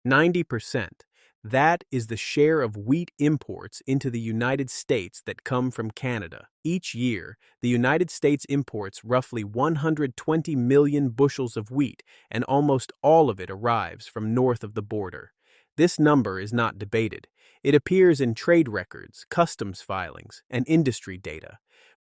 90%. That is the share of wheat imports into the United States that come from Canada. Each year, the United States imports roughly 120 million bushels of wheat, and almost all of it arrives from north of the border. This number is not debated. It appears in trade records, customs filings, and industry data.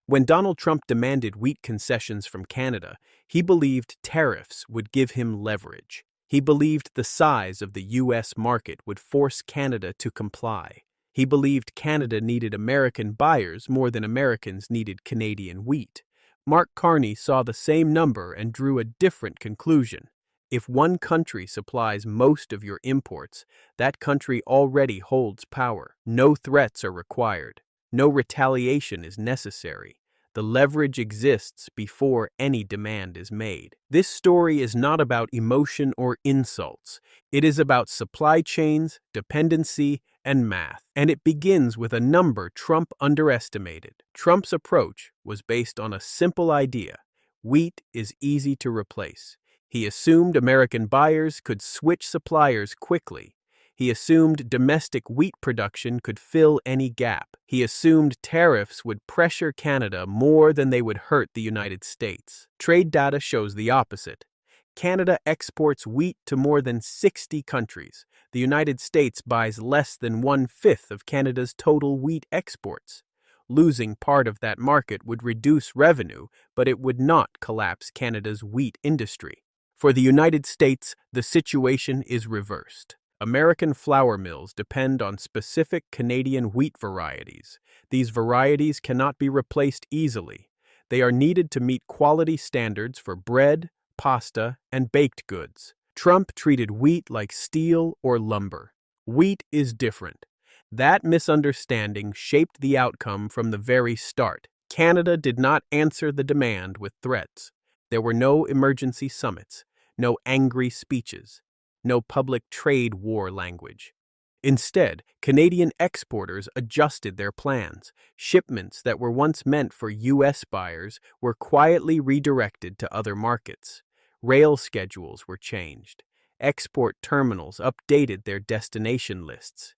When Donald Trump demanded wheat concessions from Canada, he believed tariffs would give him leverage. He believed the size of the U.S. market would force Canada to comply. He believed Canada needed American buyers more than Americans needed Canadian wheat. Mark Carney saw the same number and drew a different conclusion. If one country supplies most of your imports, that country already holds power. No threats are required. No retaliation is necessary. The leverage exists before any demand is made. This story is not about emotion or insults. It is about supply chains, dependency, and math. And it begins with a number Trump underestimated. Trump's approach was based on a simple idea: wheat is easy to replace. He assumed American buyers could switch suppliers quickly. He assumed domestic wheat production could fill any gap. He assumed tariffs would pressure Canada more than they would hurt the United States. Trade data shows the opposite. Canada exports wheat to more than 60 countries. The United States buys less than 1/5 of Canada's total wheat exports. Losing part of that market would reduce revenue, but it would not collapse Canada's wheat industry. For the United States, the situation is reversed. American flour mills depend on specific Canadian wheat varieties. These varieties cannot be replaced easily. They are needed to meet quality standards for bread, pasta, and baked goods. Trump treated wheat like steel or lumber. Wheat is different. That misunderstanding shaped the outcome from the very start. Canada did not answer the demand with threats. There were no emergency summits, no angry speeches, no public trade war language. Instead, Canadian exporters adjusted their plans. Shipments that were once meant for U.S. buyers were quietly redirected to other markets. Rail schedules were changed. Export terminals updated their destination lists.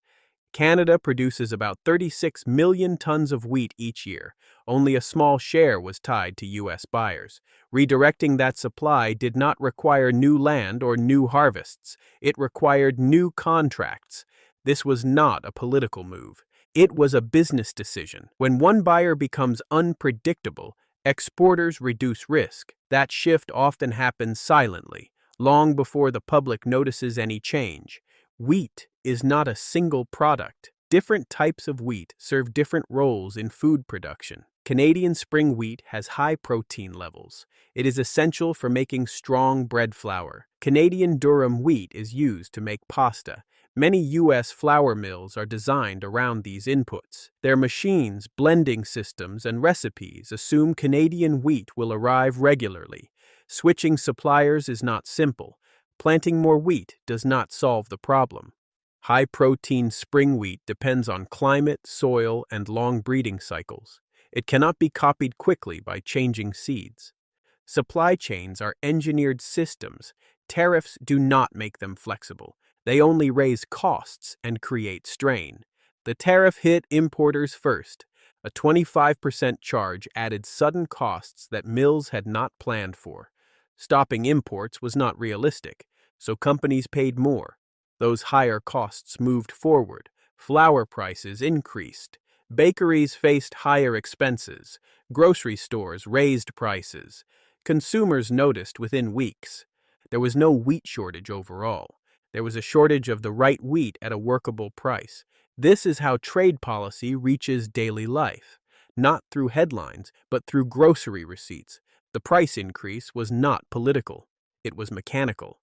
Canada produces about 36 million tons of wheat each year. Only a small share was tied to U.S. buyers. Redirecting that supply did not require new land or new harvests. It required new contracts. This was not a political move. It was a business decision. When one buyer becomes unpredictable, exporters reduce risk. That shift often happens silently, long before the public notices any change. Wheat is not a single product. Different types of wheat serve different roles in food production. Canadian spring wheat has high protein levels. It is essential for making strong bread flour. Canadian durum wheat is used to make pasta. Many U.S. flour mills are designed around these inputs. Their machines, blending systems, and recipes assume Canadian wheat will arrive regularly. Switching suppliers is not simple. Planting more wheat does not solve the problem. High-protein spring wheat depends on climate, soil, and long breeding cycles. It cannot be copied quickly by changing seeds. Supply chains are engineered systems. Tariffs do not make them flexible. They only raise costs and create strain. The tariff hit importers first. A 25% charge added sudden costs that mills had not planned for. Stopping imports was not realistic, so companies paid more. Those higher costs moved forward. Flour prices increased. Bakeries faced higher expenses. Grocery stores raised prices. Consumers noticed within weeks. There was no wheat shortage overall. There was a shortage of the right wheat at a workable price. This is how trade policy reaches daily life, not through headlines, but through grocery receipts. The price increase was not political. It was mechanical.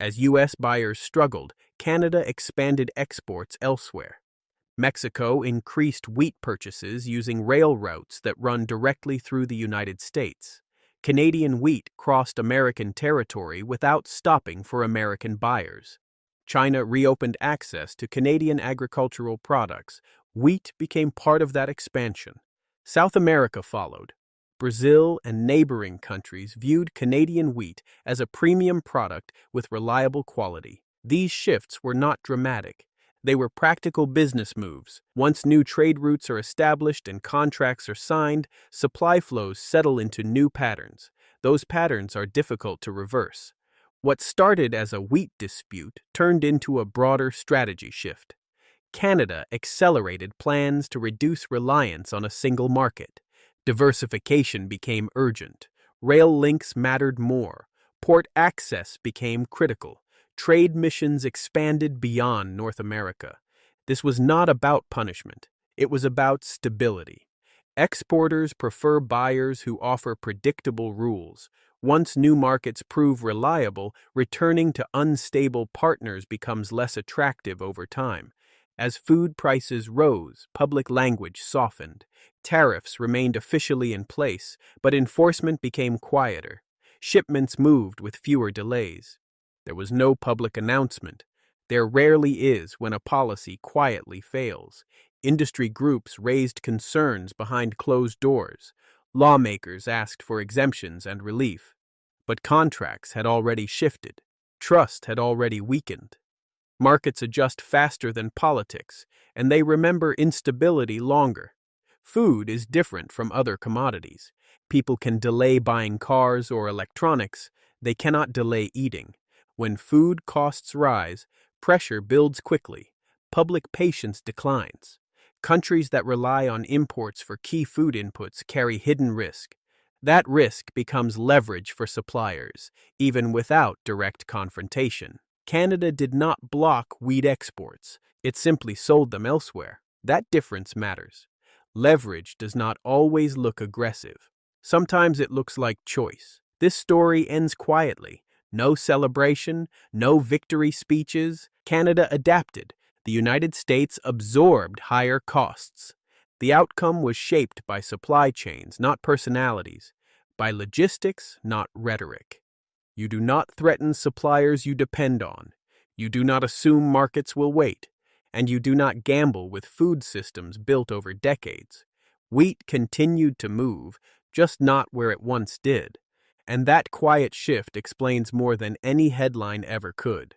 As U.S. buyers struggled, Canada expanded exports elsewhere. Mexico increased wheat purchases using rail routes that run directly through the United States. Canadian wheat crossed American territory without stopping for American buyers. China reopened access to Canadian agricultural products. Wheat became part of that expansion. South America followed. Brazil and neighboring countries viewed Canadian wheat as a premium product with reliable quality. These shifts were not dramatic. They were practical business moves. Once new trade routes are established and contracts are signed, supply flows settle into new patterns. Those patterns are difficult to reverse. What started as a wheat dispute turned into a broader strategy shift. Canada accelerated plans to reduce reliance on a single market. Diversification became urgent. Rail links mattered more. Port access became critical. Trade missions expanded beyond North America. This was not about punishment. It was about stability. Exporters prefer buyers who offer predictable rules. Once new markets prove reliable, returning to unstable partners becomes less attractive over time. As food prices rose, public language softened. Tariffs remained officially in place, but enforcement became quieter. Shipments moved with fewer delays. There was no public announcement. There rarely is when a policy quietly fails. Industry groups raised concerns behind closed doors. Lawmakers asked for exemptions and relief. But contracts had already shifted. Trust had already weakened. Markets adjust faster than politics, and they remember instability longer. Food is different from other commodities. People can delay buying cars or electronics. They cannot delay eating. When food costs rise, pressure builds quickly. Public patience declines. Countries that rely on imports for key food inputs carry hidden risk. That risk becomes leverage for suppliers, even without direct confrontation. Canada did not block wheat exports. It simply sold them elsewhere. That difference matters. Leverage does not always look aggressive. Sometimes it looks like choice. This story ends quietly. No celebration, no victory speeches. Canada adapted. The United States absorbed higher costs. The outcome was shaped by supply chains, not personalities, by logistics, not rhetoric. You do not threaten suppliers you depend on. You do not assume markets will wait. And you do not gamble with food systems built over decades. Wheat continued to move, just not where it once did. And that quiet shift explains more than any headline ever could.